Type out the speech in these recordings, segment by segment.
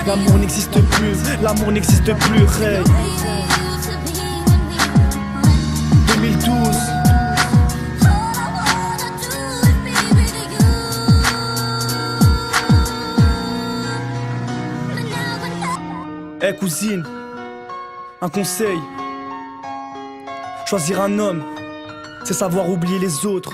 L'amour n'existe plus, l'amour n'existe plus, Ray. 2012. Cousine, un conseil. Choisir un homme, c'est savoir oublier les autres.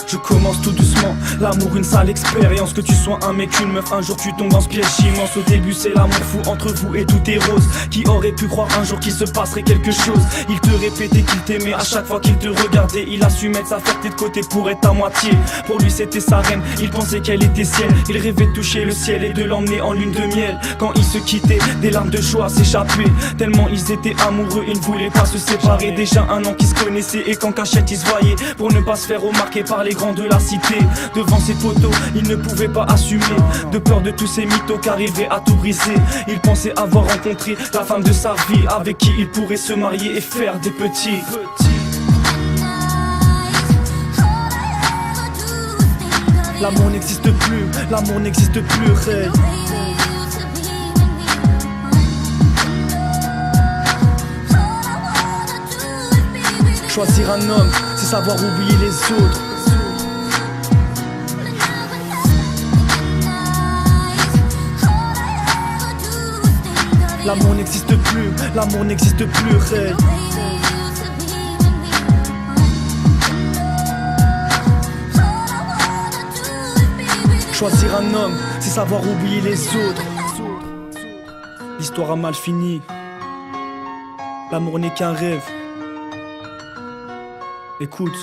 Je commence tout doucement, l'amour une sale expérience. Que tu sois un mec, une meuf, un jour tu tombes dans ce piège immense. Au début c'est l'amour fou entre vous et tout est rose. Qui aurait pu croire un jour qu'il se passerait quelque chose? Il te répétait qu'il t'aimait à chaque fois qu'il te regardait. Il a su mettre sa fierté de côté pour être à moitié. Pour lui c'était sa reine, il pensait qu'elle était sienne. Il rêvait de toucher le ciel et de l'emmener en lune de miel. Quand ils se quittaient, des larmes de joie s'échappaient. Tellement ils étaient amoureux, ils ne voulaient pas se séparer. Déjà un an qu'ils se connaissaient et qu'en cachette ils se voyaient. Pour ne pas se faire remarquer par les grands de la cité. Devant ses poteaux, il ne pouvait pas assumer. De peur de tous ces mythos qui arriveraient à tout briser. Il pensait avoir rencontré la femme de sa vie, avec qui il pourrait se marier et faire des petits. L'amour n'existe plus, l'amour n'existe plus, Ray. Choisir un homme, c'est savoir oublier les autres. L'amour n'existe plus, l'amour n'existe plus, Ray. Choisir un homme, c'est savoir oublier les autres. L'histoire a mal fini. L'amour n'est qu'un rêve. Écoute.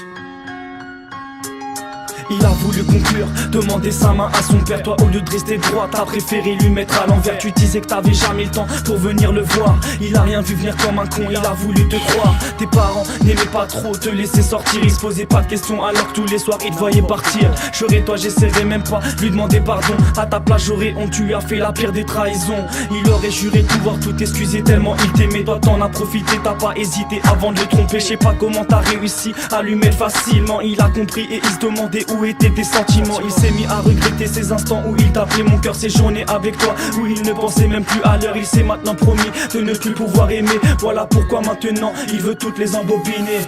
Il a voulu conclure, demander sa main à son père. Toi au lieu de rester droit, t'as préféré lui mettre à l'envers. Tu disais que t'avais jamais le temps pour venir le voir. Il a rien vu venir comme un con, il a voulu te croire. Tes parents n'aimaient pas trop te laisser sortir. Ils se posaient pas de questions alors que tous les soirs ils te voyaient partir. J'aurais toi j'essaierais même pas lui demander pardon. À ta place j'aurais honte, tu lui as fait la pire des trahisons. Il aurait juré de pouvoir tout excuser tellement il t'aimait. Toi t'en as profité, t'as pas hésité avant de le tromper. Je sais pas comment t'as réussi à lui mettre facilement. Il a compris et il se demandait où étaient tes sentiments. Il s'est mis à regretter ces instants où il t'appelait mon cœur, ces journées avec toi où il ne pensait même plus à l'heure. Il s'est maintenant promis de ne plus pouvoir aimer. Voilà pourquoi maintenant il veut toutes les embobiner.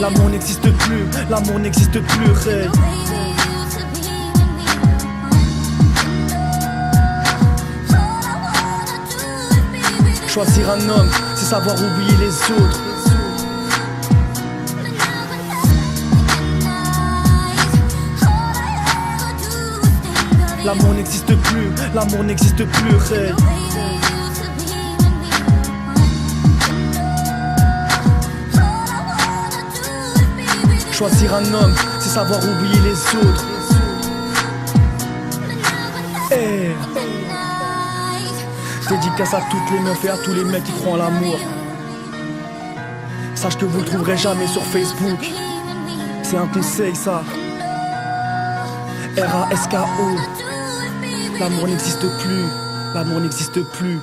L'amour n'existe plus, l'amour n'existe plus, Ray. Choisir un homme, c'est savoir oublier les autres. L'amour n'existe plus, l'amour n'existe plus, Ray. Choisir un homme, c'est savoir oublier les autres. Dédicace à toutes les meufs et à tous les mecs qui croient en l'amour. Sache que vous le trouverez jamais sur Facebook. C'est un conseil ça. RASKO. L'amour n'existe plus, l'amour n'existe plus.